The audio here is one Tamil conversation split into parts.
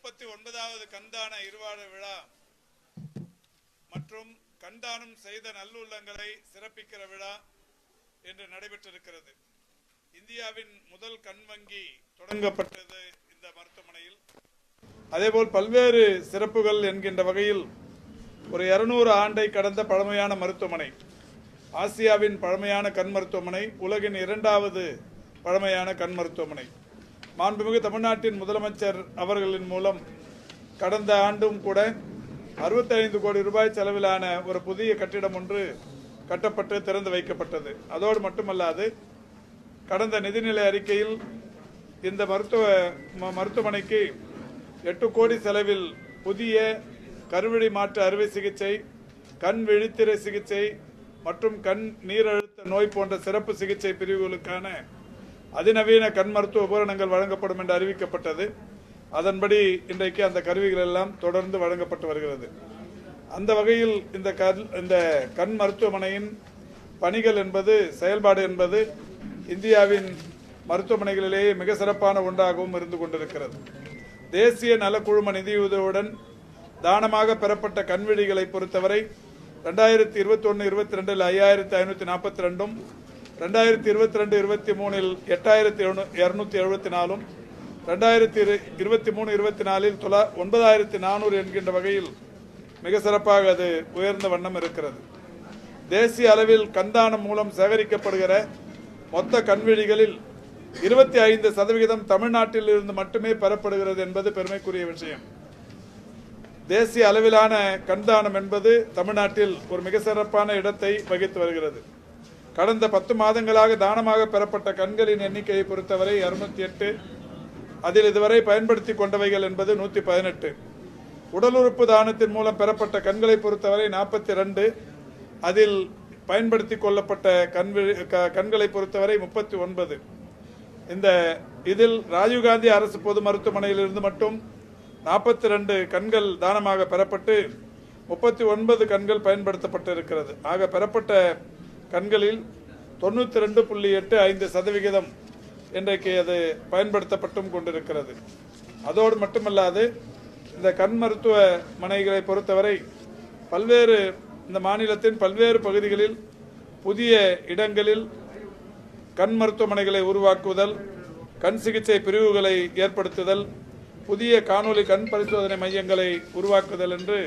39வது கண்தான இருவார விழா மற்றும் கண்தானம் செய்த நல்லுள்ளங்களை சிறப்பிக்கிற விழா என்று நடைபெற்றிருக்கிறது. இந்தியாவின் முதல் கண் வங்கி தொடங்கப்பட்டது இந்த மருத்துவமனையில். அதேபோல் பல்வேறு சிறப்புகள் என்கின்ற வகையில் ஒரு 200 ஆண்டை கடந்த பழமையான மருத்துவமனை, ஆசியாவின் பழமையான கண் மருத்துவமனை, உலகின் 2வது பழமையான கண் மருத்துவமனை. மாண்புமிகு தமிழ்நாட்டின் முதலமைச்சர் அவர்களின் மூலம் கடந்த ஆண்டும் கூட 65 கோடி ரூபாய் செலவிலான ஒரு புதிய கட்டிடம் ஒன்று கட்டப்பட்டு திறந்து வைக்கப்பட்டது. அதோடு மட்டுமல்லாது கடந்த நிதிநிலை அறிக்கையில் இந்த மருத்துவமனைக்கு 8 கோடி செலவில் புதிய கருவழி மாற்று அறுவை சிகிச்சை, கண் விழித்திரை சிகிச்சை மற்றும் கண் நீரழுத்த நோய் போன்ற சிறப்பு சிகிச்சை பிரிவுகளுக்கான அதிநவீன கண் மருத்துவ உபகரணங்கள் வழங்கப்படும் என்று அறிவிக்கப்பட்டது. அதன்படி இன்றைக்கு அந்த கருவிகள் எல்லாம் தொடர்ந்து வழங்கப்பட்டு வருகிறது. அந்த வகையில் இந்த கண் மருத்துவமனையின் பணிகள் என்பது, செயல்பாடு என்பது இந்தியாவின் மருத்துவமனைகளிலேயே மிக சிறப்பான ஒன்றாகவும் இருந்து கொண்டிருக்கிறது. தேசிய நலக்குழும நிதியுதவியுடன் தானமாக பெறப்பட்ட கண்விழிகளை பொறுத்தவரை 2021-22 5542, 2022-23 8274, 2023-24 9400 என்கின்ற வகையில் மிக சிறப்பாக அது உயர்ந்த வண்ணம் இருக்கிறது. தேசிய அளவில் கண்தானம் மூலம் சேகரிக்கப்படுகிற மொத்த கண்விழிகளில் 25% தமிழ்நாட்டில் இருந்து மட்டுமே பெறப்படுகிறது என்பது பெருமைக்குரிய விஷயம். தேசிய அளவிலான கண்தானம் என்பது தமிழ்நாட்டில் ஒரு மிக சிறப்பான இடத்தை வகித்து வருகிறது. கடந்த 10 மாதங்களாக தானமாக பெறப்பட்ட கண்களின் எண்ணிக்கையை பொறுத்தவரை 208, அதில் இதுவரை பயன்படுத்தி கொண்டவைகள் என்பது 118. உடல் உறுப்பு தானத்தின் மூலம் பெறப்பட்ட கண்களை பொறுத்தவரை 42, அதில் பயன்படுத்தி கொள்ளப்பட்ட கண்களை பொறுத்தவரை 39. இதில் ராஜீவ்காந்தி அரசு பொது மருத்துவமனையிலிருந்து மட்டும் 42 கண்கள் தானமாக பெறப்பட்டு 39 கண்கள் பயன்படுத்தப்பட்டு இருக்கிறது. ஆக பெறப்பட்ட கண்களில் 92.85% இன்றைக்கு அது பயன்படுத்தப்பட்டும் கொண்டிருக்கிறது. அதோடு மட்டுமல்லாது இந்த கண் மருத்துவமனைகளை பொறுத்தவரை இந்த மாநிலத்தின் பல்வேறு பகுதிகளில் புதிய இடங்களில் கண் மருத்துவமனைகளை உருவாக்குதல், கண் சிகிச்சை பிரிவுகளை ஏற்படுத்துதல், புதிய காணொலி கண் பரிசோதனை மையங்களை உருவாக்குதல் என்று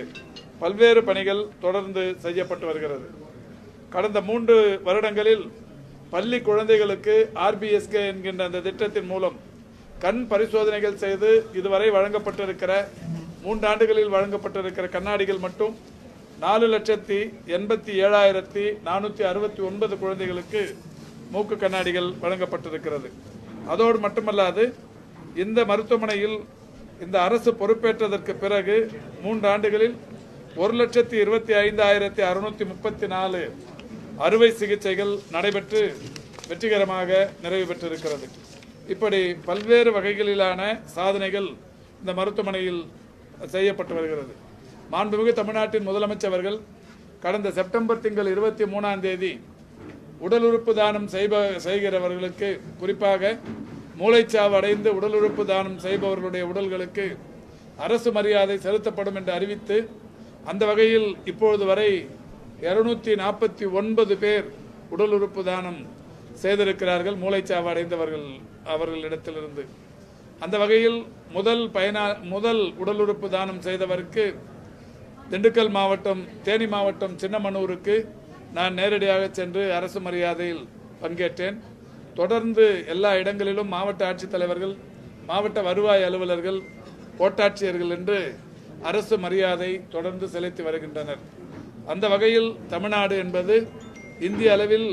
பல்வேறு பணிகள் தொடர்ந்து செய்யப்பட்டு வருகிறது. கடந்த 3 வருடங்களில் பள்ளி குழந்தைகளுக்கு RBSK என்கின்ற அந்த திட்டத்தின் மூலம் கண் பரிசோதனைகள் செய்து இதுவரை வழங்கப்பட்டிருக்கிற 3 ஆண்டுகளில் வழங்கப்பட்டிருக்கிற கண்ணாடிகள் மட்டும் 4,87,469 குழந்தைகளுக்கு மூக்கு கண்ணாடிகள் வழங்கப்பட்டிருக்கிறது. அதோடு மட்டுமல்லாது இந்த மருத்துவமனையில் இந்த அரசு பொறுப்பேற்றதற்கு பிறகு 3 ஆண்டுகளில் 1,25,634 அறுவை சிகிச்சைகள் நடைபெற்று வெற்றிகரமாக நிறைவு பெற்றிருக்கிறது. இப்படி பல்வேறு வகைகளிலான சாதனைகள் இந்த மருத்துவமனையில் செய்யப்பட்டு வருகிறது. மாண்புமிகு தமிழ்நாட்டின் முதலமைச்சர் அவர்கள் கடந்த செப்டம்பர் திங்கள் 23ஆம் தேதி உடல் உறுப்பு தானம் செய்கிறவர்களுக்கு, குறிப்பாக மூளைச்சாவு அடைந்து உடல் உறுப்பு தானம் செய்பவர்களுடைய உடல்களுக்கு அரசு மரியாதை செலுத்தப்படும் என்று அறிவித்து, அந்த வகையில் இப்பொழுது வரை 249 பேர் உடல் உறுப்பு தானம் செய்திருக்கிறார்கள் மூளைச்சாவு அவர்களிடத்திலிருந்து. அந்த வகையில் முதல் உடல் உறுப்பு தானம் செய்தவருக்கு திண்டுக்கல் மாவட்டம், தேனி மாவட்டம் சின்னமனூருக்கு நான் நேரடியாக சென்று அரசு மரியாதையில் பங்கேற்றேன். தொடர்ந்து எல்லா இடங்களிலும் மாவட்ட ஆட்சித்தலைவர்கள், மாவட்ட வருவாய் அலுவலர்கள், கோட்டாட்சியர்கள் என்று அரசு மரியாதை தொடர்ந்து செலுத்தி வருகின்றனர். அந்த வகையில் தமிழ்நாடு என்பது இந்திய அளவில்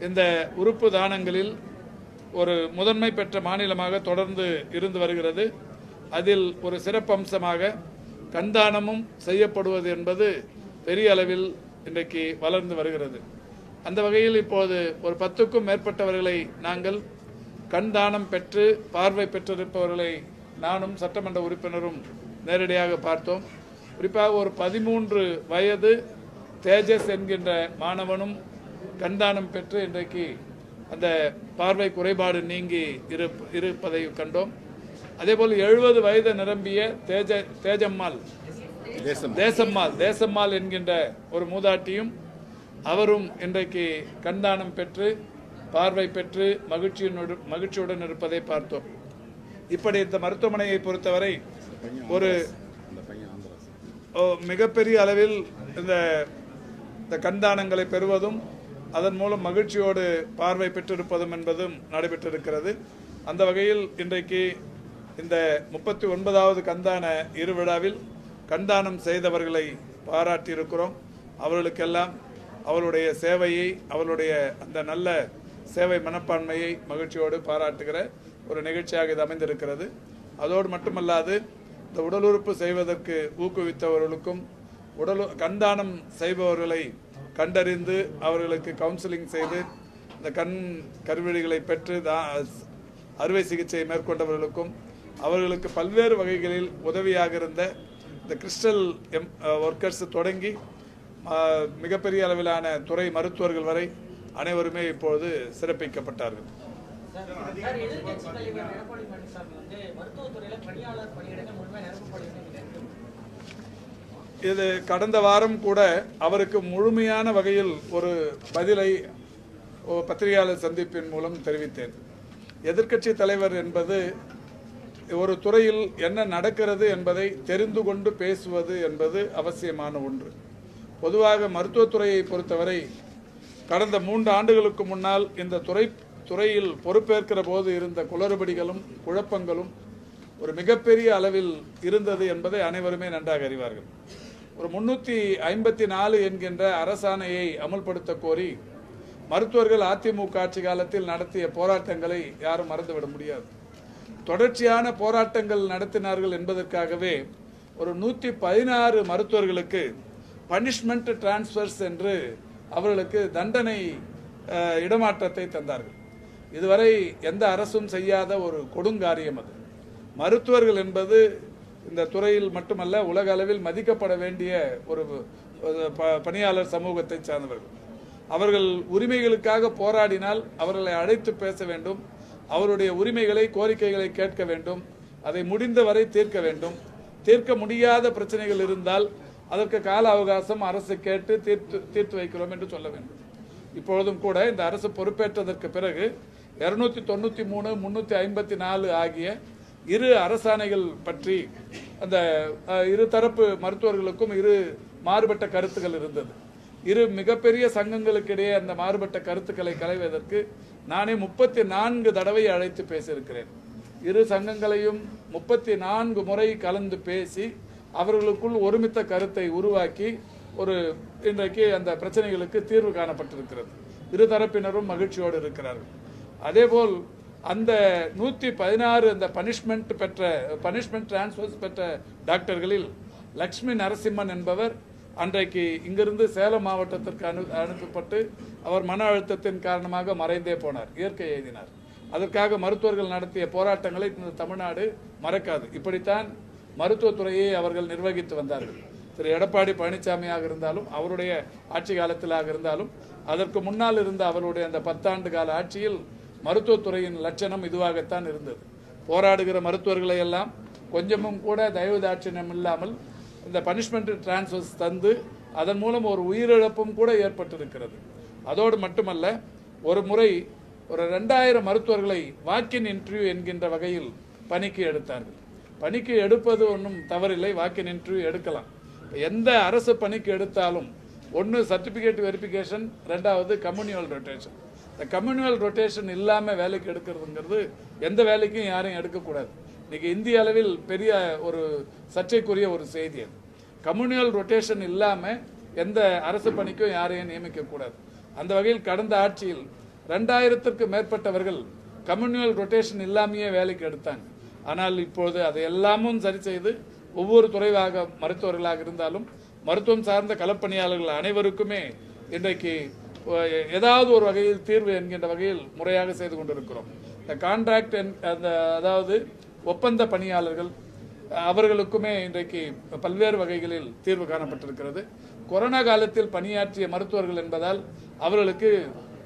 இந்த உறுப்பு தானங்களில் ஒரு முதன்மை பெற்ற மாநிலமாக தொடர்ந்து இருந்து வருகிறது. அதில் ஒரு சிறப்பம்சமாக கண்தானமும் செய்யப்படுவது என்பது பெரிய அளவில் இன்றைக்கு வளர்ந்து வருகிறது. அந்த வகையில் இப்போது ஒரு 10க்கும் மேற்பட்டவர்களை நாங்கள் கண் தானம் பெற்று பார்வை பெற்றிருப்பவர்களை நானும் சட்டமன்ற உறுப்பினரும் நேரடியாக பார்த்தோம். குறிப்பாக ஒரு 13 வயது தேஜஸ் என்கின்ற மாணவனும் கண்தானம் பெற்று இன்றைக்கு அந்த பார்வை குறைபாடு நீங்கி இருப்பதை கண்டோம். அதேபோல் 70 வயது நிரம்பிய தேசம்மாள் என்கின்ற ஒரு மூதாட்டியும் அவரும் இன்றைக்கு கண்தானம் பெற்று பார்வை பெற்று மகிழ்ச்சியுடன் இருப்பதை பார்த்தோம். இப்படி இந்த மருத்துவமனையை பொறுத்தவரை ஒரு மிகப்பெரிய அளவில் இந்த கண்தானங்களை பெறுவதும் அதன் மூலம் மகிழ்ச்சியோடு பார்வை பெற்றிருப்பதும் என்பதும் நடைபெற்றிருக்கிறது. அந்த வகையில் இன்றைக்கு இந்த 39வது கண்தான இருவிழாவில் கண்தானம் செய்தவர்களை பாராட்டியிருக்கிறோம். அவர்களுக்கெல்லாம் அவருடைய சேவையை, அவருடைய அந்த நல்ல சேவை மனப்பான்மையை மகிழ்ச்சியோடு பாராட்டுகிற ஒரு நிகழ்ச்சியாக இது அமைந்திருக்கிறது. அதோடு மட்டுமல்லாது இந்த உடல் உறுப்பு செய்வதற்கு ஊக்குவித்தவர்களுக்கும் கண்தானம் செய்பவர்களை கண்டறிந்து அவர்களுக்கு கவுன்சிலிங் செய்து இந்த கண் கருவிழிகளை பெற்று அறுவை சிகிச்சை மேற்கொண்டவர்களுக்கும் அவர்களுக்கு பல்வேறு வகைகளில் உதவியாக இருந்த இந்த கிறிஸ்டல் ஒர்க்கர்ஸ் தொடங்கி மிகப்பெரிய அளவிலான துறை மருத்துவர்கள் வரை அனைவருமே இப்போது சிறப்பிக்கப்பட்டார்கள். இது கடந்த வாரம் கூட அவருக்கு முழுமையான வகையில் ஒரு பதிலை பத்திரிகையாளர் சந்திப்பின் மூலம் தெரிவித்தேன். எதிர்க்கட்சி தலைவர் என்பது ஒரு துறையில் என்ன நடக்கிறது என்பதை தெரிந்து கொண்டு பேசுவது என்பது அவசியமான ஒன்று. பொதுவாக மருத்துவத்துறையை பொறுத்தவரை கடந்த 3 ஆண்டுகளுக்கு முன்னால் இந்த துறையில் பொறுப்பேற்கிற போது இருந்த குளறுபடிகளும் குழப்பங்களும் ஒரு மிகப்பெரிய அளவில் இருந்தது என்பதை அனைவருமே நன்றாக அறிவார்கள். ஒரு 354 என்கின்ற அரசாணையை அமல்படுத்த கோரி மருத்துவர்கள் அதிமுக ஆட்சி காலத்தில் நடத்திய போராட்டங்களை யாரும் மறந்துவிட முடியாது. தொடர்ச்சியான போராட்டங்கள் நடத்தினார்கள் என்பதற்காகவே ஒரு 116 மருத்துவர்களுக்கு பனிஷ்மெண்ட் டிரான்ஸ்ஃபர்ஸ் என்று அவர்களுக்கு தண்டனை இடமாற்றத்தை தந்தார்கள். இதுவரை எந்த அரசும் செய்யாத ஒரு கொடுங்காரியம் அது. மருத்துவர்கள் என்பது இந்த துறையில் மட்டுமல்ல, உலக அளவில் மதிக்கப்பட வேண்டிய ஒரு பணியாளர் சமூகத்தை சார்ந்தவர்கள். அவர்கள் உரிமைகளுக்காக போராடினால் அவர்களை அழைத்து பேச வேண்டும், அவருடைய உரிமைகளை கோரிக்கைகளை கேட்க வேண்டும், அதை முடிந்தவரை தீர்க்க வேண்டும். தீர்க்க முடியாத பிரச்சனைகள் இருந்தால் அதற்கு கால அவகாசம் அரசு கேட்டு தீர்த்து வைக்கிறோம் என்று சொல்ல வேண்டும். இப்பொழுதும் கூட இந்த அரசு பொறுப்பேற்றதற்கு பிறகு 293, 354 ஆகிய 2 அரசாணைகள் பற்றி அந்த இரு தரப்பு மருத்துவர்களுக்கும் 2 மாறுபட்ட கருத்துக்கள் இருந்தது. 2 மிகப்பெரிய சங்கங்களுக்கிடையே அந்த மாறுபட்ட கருத்துக்களை களைவதற்கு நானே 34 தடவை அழைத்து பேசியிருக்கிறேன். 2 சங்கங்களையும் 34 முறை கலந்து பேசி அவர்களுக்குள் ஒருமித்த கருத்தை உருவாக்கி இன்றைக்கு அந்த பிரச்சனைகளுக்கு தீர்வு காணப்பட்டிருக்கிறது. 2 தரப்பினரும் மகிழ்ச்சியோடு இருக்கிறார்கள். அதேபோல் அந்த 116 அந்த பனிஷ்மெண்ட் டிரான்ஸ்ஃபர்ஸ் பெற்ற டாக்டர்களில் லட்சுமி நரசிம்மன் என்பவர் அன்றைக்கு இங்கிருந்து சேலம் மாவட்டத்திற்கு அனுப்பப்பட்டு அவர் மன அழுத்தத்தின் காரணமாக மறைந்தே போனார், இயற்கை எய்தினார். அதற்காக மருத்துவர்கள் நடத்திய போராட்டங்களை இந்த தமிழ்நாடு மறக்காது. இப்படித்தான் மருத்துவத்துறையை அவர்கள் நிர்வகித்து வந்தார்கள். திரு எடப்பாடி பழனிசாமியாக இருந்தாலும், அவருடைய ஆட்சி காலத்திலாக இருந்தாலும், அதற்கு முன்னால் இருந்த அவருடைய அந்த 10 ஆண்டு கால ஆட்சியில் மருத்துவத்துறையின் லட்சணம் இதுவாகத்தான் இருந்தது. போராடுகிற மருத்துவர்களை எல்லாம் கொஞ்சமும் கூட தயவு தாட்சியம் இல்லாமல் இந்த பனிஷ்மெண்ட் டிரான்ஸ்ஃபர்ஸ் தந்து அதன் மூலம் ஒரு உயிரிழப்பும் கூட ஏற்பட்டிருக்கிறது. அதோடு மட்டுமல்ல, ஒரு முறை ஒரு 2000 மருத்துவர்களை வாக்கின் இன்டர்வியூ என்கின்ற வகையில் பணிக்கு எடுத்தார்கள். பணிக்கு எடுப்பது ஒன்றும் தவறில்லை, வாக்கின் இன்டர்வியூ எடுக்கலாம். எந்த அரசு பணிக்கு எடுத்தாலும் ஒன்று சர்டிஃபிகேட் வெரிஃபிகேஷன், 2வது கம்யூனியல் ரொட்டேஷன். இந்த கம்யூனியல் ரொட்டேஷன் இல்லாமல் வேலைக்கு எடுக்கிறதுங்கிறது எந்த வேலைக்கும் யாரையும் எடுக்கக்கூடாது. இன்னைக்கு இந்திய அளவில் பெரிய ஒரு சர்ச்சைக்குரிய ஒரு செய்தி அது. கம்யூனியல் ரொட்டேஷன் இல்லாமல் எந்த அரசு பணிக்கும் யாரையும் நியமிக்கக்கூடாது. அந்த வகையில் கடந்த ஆட்சியில் 2000த்திற்கு மேற்பட்டவர்கள் கம்யூனியல் ரொட்டேஷன் இல்லாமையே வேலைக்கு எடுத்தாங்க. ஆனால் இப்போது அதை எல்லாமும் சரி செய்து ஒவ்வொரு துறையாக மருத்துவர்களாக இருந்தாலும் மருத்துவம் சார்ந்த களப்பணியாளர்கள் அனைவருக்குமே இன்றைக்கு ஏதாவது ஒரு வகையில் தீர்வு என்கின்ற வகையில் முறையாக செய்து கொண்டிருக்கிறோம். இந்த கான்ட்ராக்ட் அதாவது ஒப்பந்த பணியாளர்கள் அவர்களுக்குமே இன்றைக்கு பல்வேறு வகைகளில் தீர்வு காணப்பட்டிருக்கிறது. கொரோனா காலத்தில் பணியாற்றிய மருத்துவர்கள் என்பதால் அவர்களுக்கு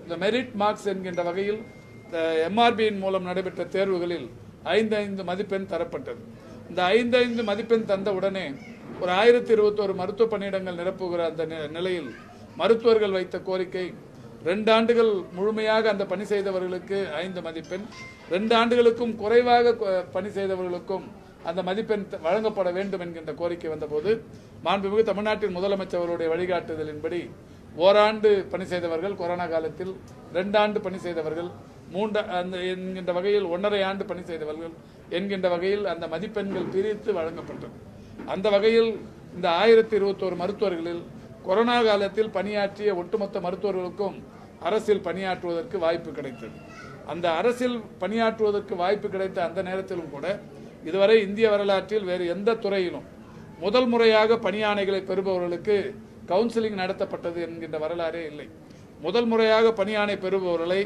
இந்த மெரிட் மார்க்ஸ் என்கின்ற வகையில் இந்த எம்ஆர்பியின் மூலம் நடைபெற்ற தேர்வுகளில் 5 மதிப்பெண் தரப்பட்டது. இந்த 5 மதிப்பெண் தந்த உடனே ஒரு 1021 மருத்துவ பணியிடங்கள் நிரப்புகிற அந்த நிலையில் மருத்துவர்கள் வைத்த கோரிக்கை 2 ஆண்டுகள் முழுமையாக அந்த பணி செய்தவர்களுக்கு 5 மதிப்பெண், 2 ஆண்டுகளுக்கும் குறைவாக பணி செய்தவர்களுக்கும் அந்த மதிப்பெண் வழங்கப்பட வேண்டும் என்கின்ற கோரிக்கை வந்தபோது மாண்புமிகு தமிழ்நாட்டின் முதலமைச்சர்களுடைய வழிகாட்டுதலின்படி ஓராண்டு பணி செய்தவர்கள் கொரோனா காலத்தில், 2 ஆண்டு பணி செய்தவர்கள், 3 என்கின்ற வகையில் 1.5 ஆண்டு பணி செய்தவர்கள் என்கின்ற வகையில் அந்த மதிப்பெண்கள் பிரித்து வழங்கப்பட்டது. அந்த வகையில் இந்த 1021 மருத்துவர்களில் கொரோனா காலத்தில் பணியாற்றிய ஒட்டுமொத்த மருத்துவர்களுக்கும் அரசில் பணியாற்றுவதற்கு வாய்ப்பு கிடைத்தது. அந்த அரசில் பணியாற்றுவதற்கு வாய்ப்பு கிடைத்த அந்த நேரத்திலும் கூட இதுவரை இந்திய வரலாற்றில் வேறு எந்த துறையிலும் முதல் முறையாக பணியாணைகளை பெறுபவர்களுக்கு கவுன்சிலிங் நடத்தப்பட்டது என்கின்ற வரலாறே இல்லை. முதல் முறையாக பணியாணை பெறுபவர்களை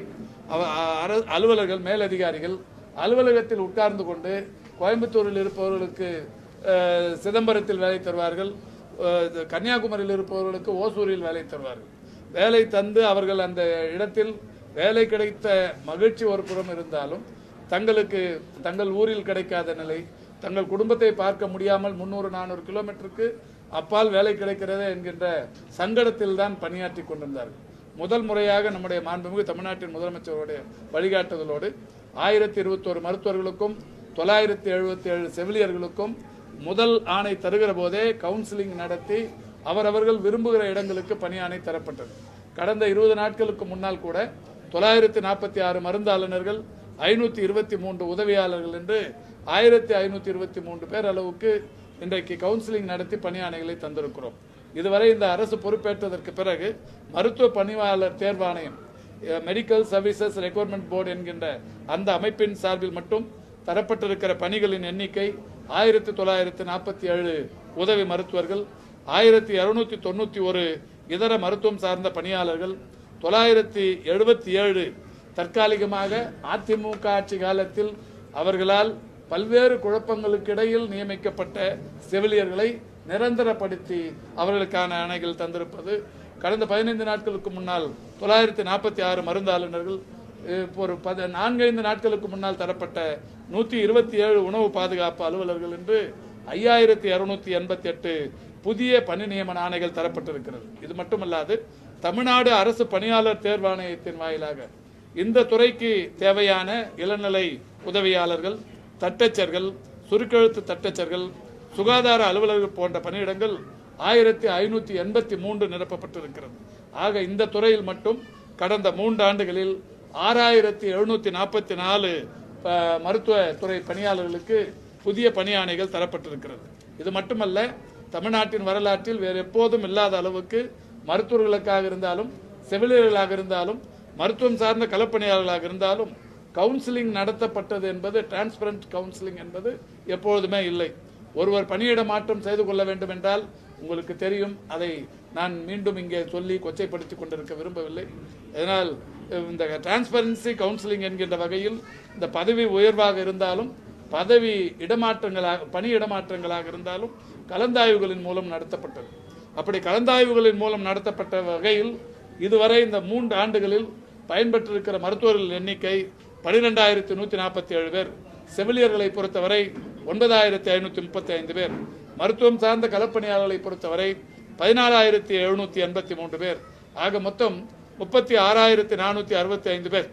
அலுவலர்கள், மேலதிகாரிகள் அலுவலகத்தில் உட்கார்ந்து கொண்டு கோயம்புத்தூரில் இருப்பவர்களுக்கு சிதம்பரத்தில் வேலை தருவார்கள், கன்னியாகுமரியில் இருப்பவர்களுக்கு ஓசூரில் வேலை தருவார்கள். வேலை தந்து அவர்கள் அந்த இடத்தில் வேலை கிடைத்த மகிழ்ச்சி ஒரு புறம் இருந்தாலும் தங்களுக்கு தங்கள் ஊரில் கிடைக்காத நிலை, தங்கள் குடும்பத்தை பார்க்க முடியாமல் 300-400 கிலோமீட்டருக்கு அப்பால் வேலை கிடைக்கிறதே என்கின்ற சங்கடத்தில் தான் பணியாற்றி கொண்டிருந்தார்கள். முதல் முறையாக நம்முடைய மாண்புமிகு தமிழ்நாட்டின் முதலமைச்சருடைய வழிகாட்டுதலோடு 1021 மருத்துவர்களுக்கும் 977 செவிலியர்களுக்கும் முதல் ஆணை தருகிற போதே கவுன்சிலிங் நடத்தி அவரவர்கள் விரும்புகிற இடங்களுக்கு பணியாணை தரப்பட்டது. கடந்த 20 நாட்களுக்கு முன்னால் கூட 946 மருந்தாளுநர்கள், 523 உதவியாளர்கள் என்று 1523 பேர் அளவுக்கு இன்றைக்கு கவுன்சிலிங் நடத்தி பணியாணைகளை தந்திருக்கிறோம். இதுவரை இந்த அரசு பொறுப்பேற்றதற்கு பிறகு மருத்துவ பணியாளர் தேர்வாணையம், மெடிக்கல் சர்வீசஸ் ரெக்ரூட்மெண்ட் போர்டு என்கின்ற அந்த அமைப்பின் சார்பில் மட்டும் தரப்பட்டிருக்கிற பணிகளின் எண்ணிக்கை 1947 உதவி மருத்துவர்கள், 1291 இதர மருத்துவம் சார்ந்த பணியாளர்கள், 977 தற்காலிகமாக அதிமுக ஆட்சி காலத்தில் அவர்களால் பல்வேறு குழப்பங்களுக்கு இடையில் நியமிக்கப்பட்ட செவிலியர்களை நிரந்தரப்படுத்தி அவர்களுக்கான ஆணைகள் தந்திருப்பது. கடந்த 15 நாட்களுக்கு முன்னால் 946 மருந்தாளுநர்கள், ஒரு 4-5 நாட்களுக்கு முன்னால் தரப்பட்ட 127 உணவு பாதுகாப்பு அலுவலர்கள் என்று 5288 புதிய பணி நியமன ஆணைகள் தரப்பட்டிருக்கிறது. இது மட்டுமல்லாது தமிழ்நாடு அரசு பணியாளர் தேர்வாணையத்தின் வாயிலாக இந்த துறைக்கு தேவையான இளநிலை உதவியாளர்கள், தட்டச்சர்கள், சுருக்கெழுத்து தட்டச்சர்கள், சுகாதார அலுவலர்கள் போன்ற பணியிடங்கள் 1583 நிரப்பப்பட்டிருக்கிறது. ஆக இந்த துறையில் மட்டும் கடந்த 3 ஆண்டுகளில் 6744 மருத்துவ துறை பணியாளர்களுக்கு புதிய பணியாணைகள் தரப்பட்டிருக்கிறது. இது மட்டுமல்ல, தமிழ்நாட்டின் வரலாற்றில் வேறு எப்போதும் இல்லாத அளவுக்கு மருத்துவர்களுக்காக இருந்தாலும், செவிலியர்களாக இருந்தாலும், மருத்துவம் சார்ந்த களப்பணியாளர்களாக இருந்தாலும் கவுன்சிலிங் நடத்தப்பட்டது என்பது, டிரான்ஸ்பரண்ட் கவுன்சிலிங் என்பது எப்பொழுதுமே இல்லை. ஒருவர் பணியிட மாற்றம் செய்து கொள்ள வேண்டும் என்றால் உங்களுக்கு தெரியும், அதை நான் மீண்டும் இங்கே சொல்லி கொச்சைப்படுத்திக் கொண்டிருக்க விரும்பவில்லை. இதனால் இந்த டிரான்ஸ்பரன்சி கவுன்சிலிங் என்கின்ற வகையில் இந்த பதவி உயர்வாக இருந்தாலும், பதவி இடமாற்றங்களாக, பணி இடமாற்றங்களாக இருந்தாலும் கலந்தாய்வுகளின் மூலம் நடத்தப்பட்டது. அப்படி கலந்தாய்வுகளின் மூலம் நடத்தப்பட்ட வகையில் இதுவரை இந்த 3 ஆண்டுகளில் பயன்பெற்றிருக்கிற மருத்துவர்கள் எண்ணிக்கை 12147 பேர், செவிலியர்களை பொறுத்தவரை 9535 பேர், மருத்துவம் சார்ந்த களப்பணியாளர்களை பொறுத்தவரை 14783 பேர், ஆக மொத்தம் 36465 பேர்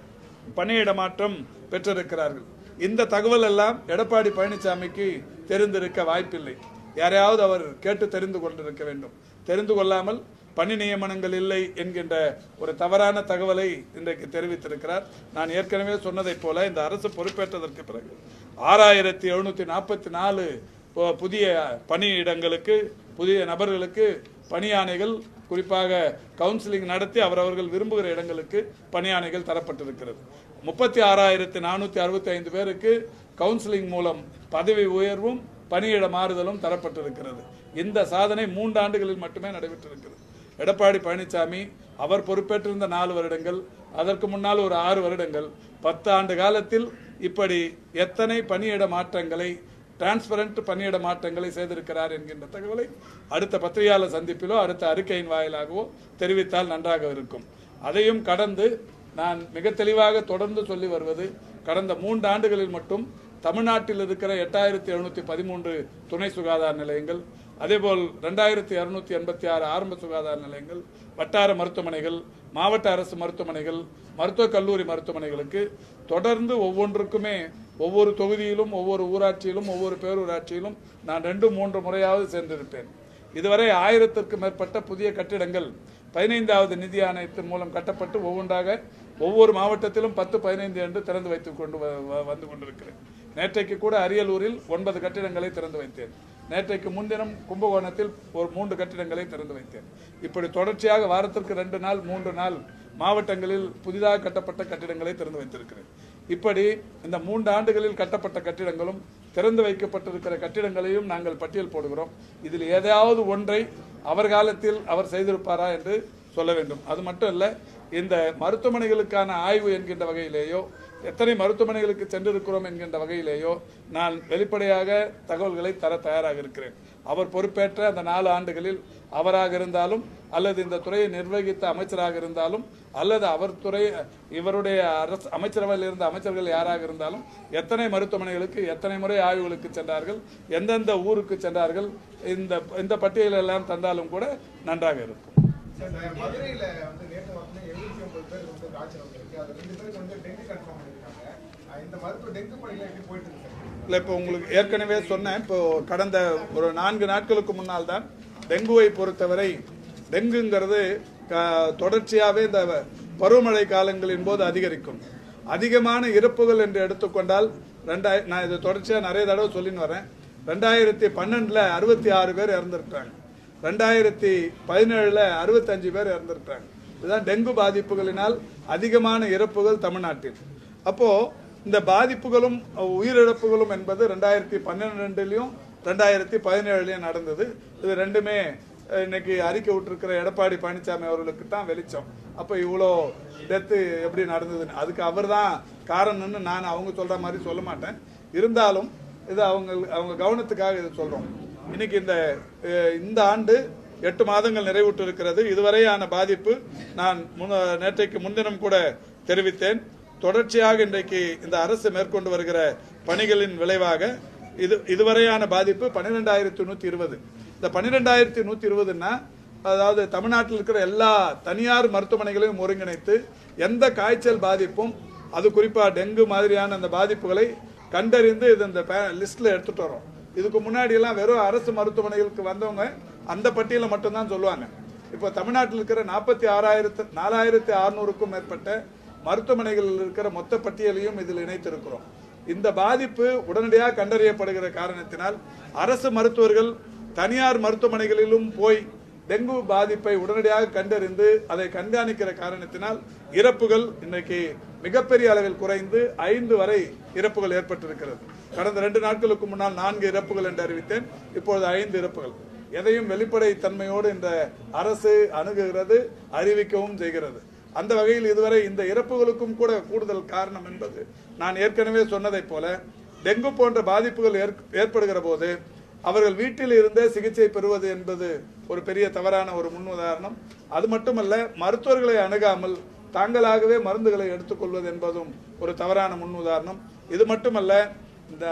பணியிடமாற்றம் பெற்றிருக்கிறார்கள். இந்த தகவல் எல்லாம் எடப்பாடி பழனிசாமிக்கு தெரிந்திருக்க வாய்ப்பில்லை. யாரையாவது அவர் கேட்டு தெரிந்து கொண்டிருக்க வேண்டும். தெரிந்து கொள்ளாமல் பணி நியமனங்கள் இல்லை என்கின்ற ஒரு தவறான தகவலை இன்றைக்கு தெரிவித்திருக்கிறார். நான் ஏற்கனவே சொன்னதைப் போல இந்த அரசு பொறுப்பேற்றதற்கு பிறகு 6744 புதிய பணியிடங்களுக்கு, புதிய நபர்களுக்கு பணியாணைகள், குறிப்பாக கவுன்சிலிங் நடத்தி அவரவர்கள் விரும்புகிற இடங்களுக்கு பணியாணைகள் தரப்பட்டிருக்கிறது. 36465 பேருக்கு கவுன்சிலிங் மூலம் பதவி உயர்வும் பணியிட மாறுதலும் தரப்பட்டிருக்கிறது. இந்த சாதனை 3 ஆண்டுகளில் மட்டுமே நடைபெற்றிருக்கிறது. எடப்பாடி பழனிசாமி அவர் பொறுப்பேற்றிருந்த 4 வருடங்கள், அதற்கு முன்னால் ஒரு 6 வருடங்கள், 10 ஆண்டு காலத்தில் இப்படி எத்தனை பணியிட மாற்றங்களை, டிரான்ஸ்பரண்ட் பணியிட மாற்றங்களை செய்திருக்கிறார் என்கின்ற தகவலை அடுத்த பத்திரிகையாளர் சந்திப்பிலோ அடுத்த அறிக்கையின் வாயிலாகவோ தெரிவித்தால் நன்றாக இருக்கும். அதையும் கடந்து நான் மிக தெளிவாக தொடர்ந்து சொல்லி வருவது, கடந்த 3 ஆண்டுகளில் மட்டும் தமிழ்நாட்டில் இருக்கிற 8713 துணை சுகாதார நிலையங்கள், அதேபோல் 2286 ஆரம்ப சுகாதார நிலையங்கள், வட்டார மருத்துவமனைகள், மாவட்ட அரசு மருத்துவமனைகள், மருத்துவக் கல்லூரி மருத்துவமனைகளுக்கு தொடர்ந்து ஒவ்வொன்றுக்குமே ஒவ்வொரு தொகுதியிலும், ஒவ்வொரு ஊராட்சியிலும், ஒவ்வொரு பேரூராட்சியிலும் நான் 2-3 முறையாவது சென்றிருப்பேன். இதுவரை 1000த்திற்கும் மேற்பட்ட புதிய கட்டிடங்கள் 15வது நிதி ஆணையத்தின் மூலம் கட்டப்பட்டு ஒவ்வொன்றாக ஒவ்வொரு மாவட்டத்திலும் 10-15 என்று திறந்து வைத்துக் கொண்டு வந்து கொண்டிருக்கிறேன். நேற்றைக்கு கூட அரியலூரில் 9 கட்டிடங்களை திறந்து வைத்தேன். நேற்றைக்கு முன்தினம் கும்பகோணத்தில் ஒரு 3 கட்டிடங்களை திறந்து வைத்தேன். இப்படி தொடர்ச்சியாக வாரத்திற்கு 2 நாள் 3 நாள் மாவட்டங்களில் புதிதாக கட்டப்பட்ட கட்டிடங்களை திறந்து வைத்திருக்கிறேன். இப்படி இந்த 3 ஆண்டுகளில் கட்டப்பட்ட கட்டிடங்களும் திறந்து வைக்கப்பட்டிருக்கிற கட்டிடங்களையும் நாங்கள் பட்டியல் போடுகிறோம். இதில் ஏதாவது ஒன்றை அவர் காலத்தில் அவர் செய்திருப்பாரா என்று சொல்ல வேண்டும். அது மட்டும் இல்லை, இந்த மருத்துவமனைகளுக்கான ஆய்வு என்கின்ற வகையிலேயோ, எத்தனை மருத்துவமனைகளுக்கு சென்றிருக்கிறோம் என்கின்ற வகையிலேயோ நான் வெளிப்படையாக தகவல்களை தர தயாராக இருக்கிறேன். அவர் பொறுப்பேற்ற அந்த 4 ஆண்டுகளில் அவராக இருந்தாலும், அல்லது இந்த துறையை நிர்வகித்த அமைச்சராக இருந்தாலும், அல்லது இவருடைய அரசு அமைச்சரவையில் இருந்த அமைச்சர்கள் யாராக இருந்தாலும் எத்தனை மருத்துவமனைகளுக்கு எத்தனை முறை ஆய்வுகளுக்கு சென்றார்கள், எந்தெந்த ஊருக்கு சென்றார்கள், இந்த பட்டியலெல்லாம் தந்தாலும் கூட நன்றாக இருக்கும். மதுரையில வந்து நேற்று 79 பேர் வந்து காய்ச்சல் வந்திருக்கு. அது 2 பேருக்கு வந்து டெங்கு கன்ஃபார்ம் பண்ணிருக்காங்க. இந்த மருத்துவ டெங்கு பணிகள் எப்படி போயிட்டு இருக்கு? இல்லை, இப்போ உங்களுக்கு ஏற்கனவே சொன்னேன். இப்போ கடந்த ஒரு 4 நாட்களுக்கு முன்னால் தான் டெங்குவை பொறுத்தவரை, டெங்குங்கிறது தொடர்ச்சியாகவே இந்த பருவமழை காலங்களின் போது அதிகரிக்கும். அதிகமான இறப்புகள் என்று எடுத்துக்கொண்டால் நான் இது தொடர்ச்சியாக நிறைய தடவை சொல்லின்னு வரேன். 2012 66 பேர் இறந்துருக்காங்க. 2017 65 பேர் இறந்திருக்கிறாங்க. இதுதான் டெங்கு பாதிப்புகளினால் அதிகமான இறப்புகள் தமிழ்நாட்டில். அப்போ இந்த பாதிப்புகளும் உயிரிழப்புகளும் என்பது 2012 2017 நடந்தது. இது ரெண்டுமே இன்னைக்கு அறிக்கை விட்டுருக்கிற எடப்பாடி பழனிசாமி அவர்களுக்கு தான் வெளிச்சம். அப்போ இவ்வளோ டெத்து எப்படி நடந்ததுன்னு அதுக்கு அவர் தான் காரணம்னு நான் அவங்க சொல்ற மாதிரி சொல்ல மாட்டேன். இருந்தாலும் இது அவங்க கவனத்துக்காக இது சொல்றோம். இன்னைக்கு இந்த ஆண்டு 8 மாதங்கள் நிறைவுற்று இருக்கிறது. இதுவரையான பாதிப்பு நான் நேற்றைக்கு முன்தினம் கூட தெரிவித்தேன். தொடர்ச்சியாக இன்றைக்கு இந்த அரசு மேற்கொண்டு வருகிற பணிகளின் விளைவாக இதுவரையான பாதிப்பு 12120. இந்த 12120ன்னா அதாவது தமிழ்நாட்டில் இருக்கிற எல்லா தனியார் மருத்துவமனைகளையும் ஒருங்கிணைத்து எந்த காய்ச்சல் பாதிப்பும், அது குறிப்பாக டெங்கு மாதிரியான அந்த பாதிப்புகளை கண்டறிந்து இந்த லிஸ்ட்ல எடுத்துட்டு வரோம். இதுக்கு முன்னாடி எல்லாம் வெறும் அரசு மருத்துவமனைகளுக்கு வந்தவங்க அந்த பட்டியலை மட்டும்தான் சொல்லுவாங்க. இப்போ தமிழ்நாட்டில் இருக்கிற 46,600க்கும் மேற்பட்ட மருத்துவமனைகளில் இருக்கிற மொத்த பட்டியலையும் இதில் இணைத்திருக்கிறோம். இந்த பாதிப்பு உடனடியாக கண்டறியப்படுகிற காரணத்தினால் அரசு மருத்துவர்கள் தனியார் மருத்துவமனைகளிலும் போய் டெங்கு பாதிப்பை உடனடியாக கண்டறிந்து அதை கண்காணிக்கிற காரணத்தினால் இறப்புகள் இன்னைக்கு மிகப்பெரிய அளவில் குறைந்து 5 வரை இறப்புகள் ஏற்பட்டிருக்கிறது. கடந்த 2 நாட்களுக்கு முன்னால் 4 இறப்புகள் என்று அறிவித்தேன். இப்பொழுது 5 இறப்புகள். எதையும் வெளிப்படை தன்மையோடு இந்த அரசு அணுகுகிறது, அறிவிக்கவும் செய்கிறது. அந்த வகையில் இதுவரை இந்த இறப்புகளுக்கும் கூட கூடுதல் காரணம் என்பது நான் ஏற்கனவே சொன்னதை போல, டெங்கு போன்ற பாதிப்புகள் ஏற்படுகிற போது அவர்கள் வீட்டில் இருந்தே சிகிச்சை பெறுவது என்பது ஒரு பெரிய தவறான ஒரு முன்னுதாரணம். அது மட்டுமல்ல, மருத்துவர்களை அணுகாமல் தாங்களாகவே மருந்துகளை எடுத்துக்கொள்வது என்பதும் ஒரு தவறான முன்னுதாரணம். இது மட்டுமல்ல,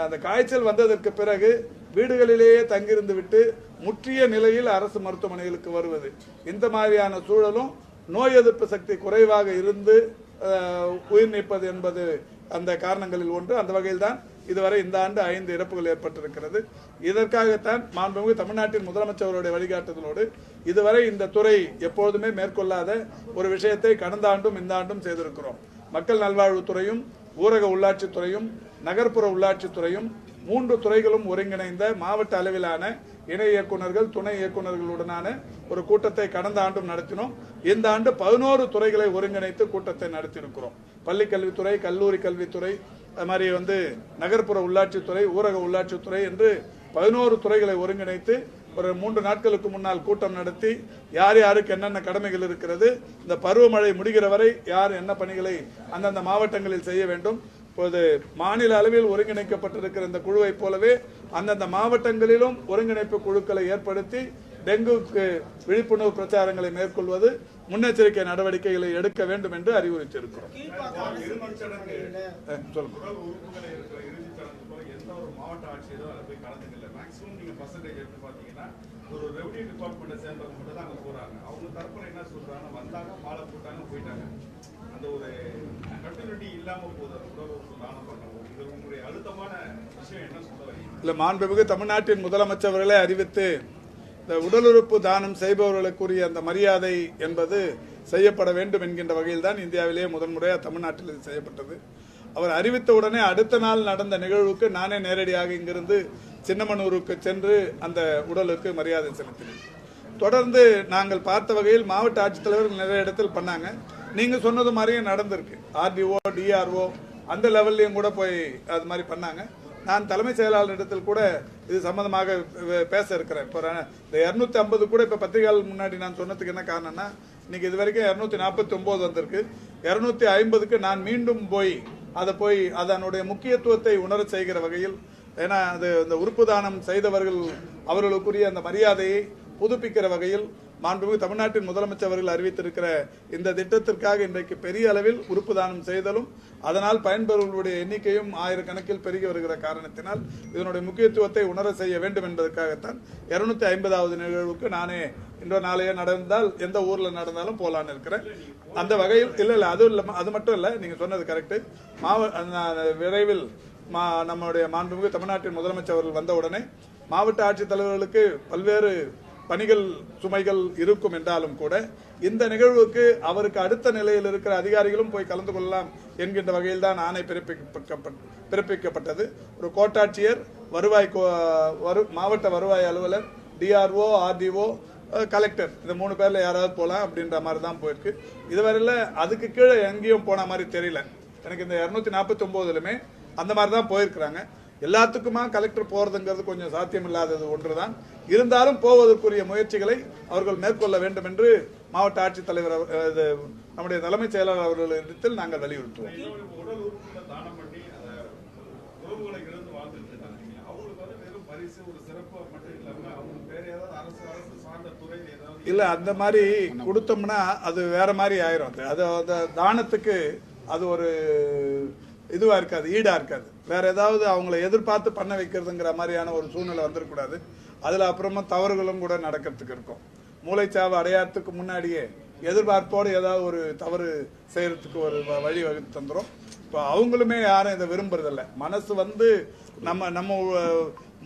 அந்த காய்ச்சல் வந்ததற்கு பிறகு வீடுகளிலேயே தங்கியிருந்து விட்டு முற்றிய நிலையில் அரசு மருத்துவமனைகளுக்கு வருவது, இந்த மாதிரியான சூழலும் நோய் எதிர்ப்பு சக்தி குறைவாக இருந்து உயிர் நீப்பது என்பது அந்த காரணங்களில் ஒன்று. அந்த வகையில் தான் இதுவரை இந்த ஆண்டு 5 இறப்புகள் ஏற்பட்டிருக்கிறது. இதற்காகத்தான் மாண்புமிகு தமிழ்நாட்டின் முதலமைச்சருடைய வழிகாட்டுதலோடு இதுவரை இந்த துறை எப்போதுமே மேற்கொள்ளாத ஒரு விஷயத்தை கடந்த ஆண்டும் இந்த ஆண்டும் செய்திருக்கிறோம். மக்கள் நல்வாழ்வுத்துறையும், ஊரக உள்ளாட்சித்துறையும், நகர்ப்புற உள்ளாட்சித்துறையும் 3 துறைகளும் ஒருங்கிணைந்த மாவட்ட அளவிலான இணை இயக்குநர்கள், துணை இயக்குநர்களுடனான ஒரு கூட்டத்தை கடந்த ஆண்டும் நடத்தினோம். இந்த ஆண்டு 11 துறைகளை ஒருங்கிணைத்து கூட்டத்தை நடத்தியிருக்கிறோம். பள்ளி கல்வித்துறை, கல்லூரி கல்வித்துறை, அது மாதிரி நகர்ப்புற உள்ளாட்சித்துறை, ஊரக உள்ளாட்சித்துறை என்று 11 துறைகளை ஒருங்கிணைத்து ஒரு 3 நாட்களுக்கு முன்னால் கூட்டம் நடத்தி யார் யாருக்கு என்னென்ன கடமைகள் இருக்கிறது, இந்த பருவமழை முடிகிற வரை யார் என்ன பணிகளை அந்தந்த மாவட்டங்களில் செய்ய வேண்டும். இப்போது மாநில அளவில் ஒருங்கிணைக்கப்பட்டிருக்கிற இந்த குழுவை போலவே அந்தந்த மாவட்டங்களிலும் ஒருங்கிணைப்பு குழுக்களை ஏற்படுத்தி டெங்குக்கு விழிப்புணர்வு பிரச்சாரங்களை மேற்கொள்வது, முன்னெச்சரிக்கை நடவடிக்கைகளை எடுக்க வேண்டும் என்று அறிவுறுத்தியிருக்கிறோம். ஒரு மாவட்ட ஆட்சியரோ அதை போய் கலந்துக்கல. மேக்ஸிமம் நீங்க பர்சன்டேஜ் எடுத்து பாத்தீங்கன்னா ஒரு ரெவன்யூ டிபார்ட்மெண்ட்டை சேர்ந்தவங்க மட்டும் தான் அங்க போறாங்க. அவங்க தரப்புல என்ன சொல்றாங்க, வந்தாங்க மாலை போட்டாங்க போயிட்டாங்க. அந்த ஒரு கண்டினியூட்டி இல்லாம போகுது. உடலுறுப்பு தானம் பண்ணவும் இது உங்களுடைய அழுத்தமான விஷயம் என்ன சொல்ல வரீங்க? இல்ல, மாண்புமிகு தமிழ்நாட்டின் முதலமைச்சர்களே அறிவித்து இந்த உடலுறுப்பு தானம் செய்பவர்களுக்குரிய அந்த மரியாதை என்பது செய்யப்பட வேண்டும் என்கின்ற வகையில் தான் இந்தியாவிலேயே முதன்முறையாக தமிழ்நாட்டில் இது செய்யப்பட்டது. அவர் அறிவித்த உடனே அடுத்த நாள் நடந்த நிகழ்வுக்கு நானே நேரடியாக இங்கிருந்து சின்னமனூருக்கு சென்று அந்த உடலுக்கு மரியாதை செலுத்தினேன். தொடர்ந்து நாங்கள் பார்த்த வகையில் மாவட்ட ஆட்சித்தலைவர்கள் நிறைய இடத்தில் பண்ணாங்க. நீங்க சொன்னது மாதிரியும் நடந்திருக்கு. ஆர்டிஓ, டிஆர்ஓ அந்த லெவல்லையும் கூட போய் அது மாதிரி பண்ணாங்க. நான் தலைமைச் செயலாளரிடத்தில் கூட இது சம்பந்தமாக பேச இருக்கிறேன். இப்போ இந்த 250 கூட இப்போ பத்திரிகையாளர் முன்னாடி நான் சொன்னதுக்கு என்ன காரணம்னா, இன்னைக்கு இது வரைக்கும் 249 வந்திருக்கு. 250க்கு நான் மீண்டும் போய் அதனுடைய முக்கியத்துவத்தை உணர செய்கிற வகையில், ஏன்னா அது இந்த உறுப்பு தானம் செய்தவர்கள் அவர்களுக்குரிய அந்த மரியாதையை புதுப்பிக்கிற வகையில் மாண்புமிகு தமிழ்நாட்டின் முதலமைச்சர் அவர்கள் அறிவித்திருக்கிற இந்த திட்டத்திற்காக இன்றைக்கு பெரிய அளவில் உறுப்பு தானம் செய்தலும் அதனால் பயன்பெறுவர்களுடைய எண்ணிக்கையும் ஆயிரக்கணக்கில் பெருகி வருகிற காரணத்தினால் இதனுடைய முக்கியத்துவத்தை உணர செய்ய வேண்டும் என்பதற்காகத்தான் 250வது நிகழ்வுக்கு நானே இன்றோ நாளையே நடந்தால் எந்த ஊர்ல நடந்தாலும் போலான்னு இருக்கிறேன். அந்த வகையில் இல்ல அது மட்டும் இல்ல, நீங்க சொன்னது கரெக்ட். விரைவில் நம்முடைய மாண்புமிகு தமிழ்நாட்டின் முதலமைச்சர் அவர்கள் வந்தவுடனே மாவட்ட ஆட்சித்தலைவர்களுக்கு பல்வேறு பணிகள் சுமைகள் இருக்கும் என்றாலும் கூட இந்த நிகழ்வுக்கு அவருக்கு அடுத்த நிலையில் இருக்கிற அதிகாரிகளும் போய் கலந்து கொள்ளலாம் என்கின்ற வகையில் தான் ஆணை பிறப்பிக்கப்பட்டது. ஒரு கோட்டாட்சியர், மாவட்ட வருவாய் அலுவலர், டிஆர்ஓ, ஆர்டிஓ, கலெக்டர், இந்த 3 பேர்ல யாராவது போலாம் அப்படின்ற மாதிரி தான் போயிருக்கு. இதுவரையில அதுக்கு கீழே எங்கேயும் போன மாதிரி தெரியல எனக்கு. இந்த 249லுமே அந்த மாதிரி தான் போயிருக்கிறாங்க. எல்லாத்துக்குமா கலெக்டர் போறதுங்கிறது கொஞ்சம் சாத்தியம் இல்லாதது ஒன்றுதான். இருந்தாலும் போவதற்குரிய முயற்சிகளை அவர்கள் மேற்கொள்ள வேண்டும் என்று மாவட்ட ஆட்சித்தலைவர் நம்முடைய தலைமைச் செயலாளர் அவர்களிடத்தில் நாங்கள் வலியுறுத்துவோம். உடல் உறுப்புகளை தானம் பண்ணி உறவுகளை இழந்து வாழ்ந்துட்டு இருக்காங்க. அவங்களுக்கு வந்து வெறும் பரிசு ஒரு சிறப்பு மட்டும் இல்லாம அவங்க வேற ஏதாவது அரசு சார்ந்த துறை ஏதாவது இல்ல, அந்த மாதிரி கொடுத்தோம்னா அது வேற மாதிரி ஆயிரும். அது தானத்துக்கு அது ஒரு இதுவா இருக்காது, ஈடா இருக்காது. வேற ஏதாவது அவங்களை எதிர்பார்த்து பண்ண வைக்கிறதுங்கிற மாதிரியான ஒரு சூழ்நிலை வந்துடக்கூடாது. அதுல அப்புறமா தவறுகளும் கூட நடக்கிறதுக்கு இருக்கும். மூளைச்சாவு அடையாளத்துக்கு முன்னாடியே எதிர்பார்ப்போடு ஏதாவது ஒரு தவறு செய்யறதுக்கு ஒரு வழி வகுத்து தந்துடும். இப்போ அவங்களுமே யாரும் இதை விரும்புறதில்ல. மனசு வந்து நம்ம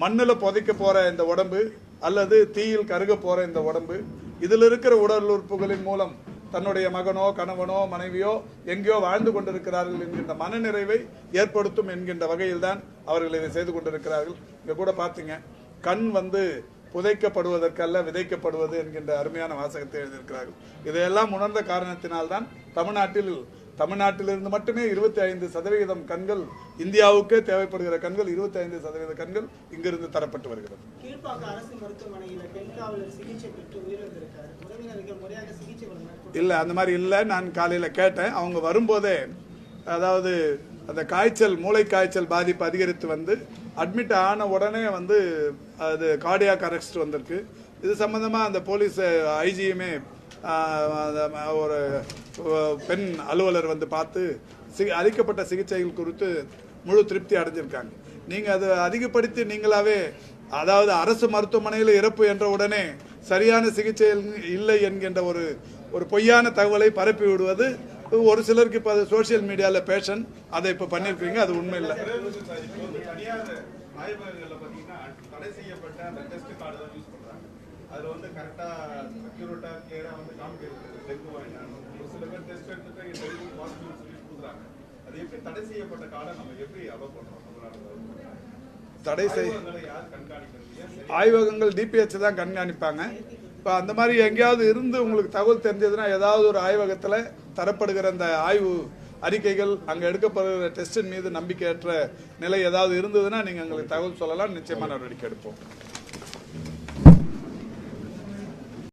மண்ணில் புதைக்க போற இந்த உடம்பு அல்லது தீயில் கருக போற இந்த உடம்பு, இதில் இருக்கிற உடல் உறுப்புகளின் மூலம் தன்னுடைய மகனோ கணவனோ மனைவியோ எங்கேயோ வாழ்ந்து கொண்டிருக்கிறார்கள் என்கின்ற மனநிறைவை ஏற்படுத்தும் என்கின்ற வகையில் தான் அவர்கள் இதை செய்து கொண்டிருக்கிறார்கள். இங்க கூட பாத்தீங்க, கண் வந்து புதைக்கப்படுவதற்கல்ல விதைக்கப்படுவது என்கின்ற அருமையான வாசகத்தை எழுதியிருக்கிறார்கள். இதையெல்லாம் உணர்ந்த காரணத்தினால்தான் தமிழ்நாட்டிலிருந்து மட்டுமே 25% கண்கள், இந்தியாவுக்கே தேவைப்படுகிற கண்கள் 25% கண்கள் இங்கிருந்து தரப்பட்டு வருகிறது. இல்ல, அந்த மாதிரி இல்ல. நான் காலையில கேட்டேன். அவங்க வரும்போதே, அதாவது அந்த காய்ச்சல், மூளை காய்ச்சல் பாதிப்பு அதிகரித்து வந்து அட்மிட் ஆன உடனே வந்து அது கார்டியாக் அரெஸ்ட் வந்திருக்கு. இது சம்பந்தமா அந்த போலீஸ் ஐஜியுமே ஒரு பெண் அலுவலர் வந்து பார்த்து அளிக்கப்பட்ட சிகிச்சைகள் குறித்து முழு திருப்தி அடைஞ்சிருக்காங்க. நீங்க அதை அதிகப்படுத்தி நீங்களாவே, அதாவது அரசு மருத்துவமனையில் இறப்பு என்ற உடனே சரியான சிகிச்சை இல்லை என்கின்ற ஒரு பொய்யான தகவலை பரப்பி விடுவது ஒரு சிலருக்கு இப்ப சோசியல் மீடியால பேஷன் அதை இப்ப பண்ணிருக்கீங்க. அது உண்மை இல்லை. அதுல வந்து கரெக்டா அக்யூரேட்டா கிளியரா வந்து காமிக்கிறது டெங்கு வாயினால ஒரு சில பேர் டெஸ்ட் எடுத்துட்டு டெங்கு பாசிட்டிவ் சொல்லி கொடுக்குறாங்க. அது எப்படி தடை செய்யப்பட்ட கார்டை நம்ம எப்படி அலோவ் பண்றோம்? தடை செய்ய யார் கண்காணிக்கிறது? ஆய்வகங்கள் டிபிஹெச் தான் கண்காணிப்பாங்க. இப்போ அந்த மாதிரி எங்கேயாவது இருந்து உங்களுக்கு தகவல் தெரிஞ்சதுன்னா, ஏதாவது ஒரு ஆய்வகத்தில் தரப்படுகிற அந்த ஆய்வு அறிக்கைகள், அங்கே எடுக்கப்படுகிற டெஸ்டின் மீது நம்பிக்கையற்ற நிலை ஏதாவது இருந்ததுன்னா நீங்கள் எங்களுக்கு தகவல் சொல்லலாம். நிச்சயமாக நடவடிக்கை எடுப்போம்.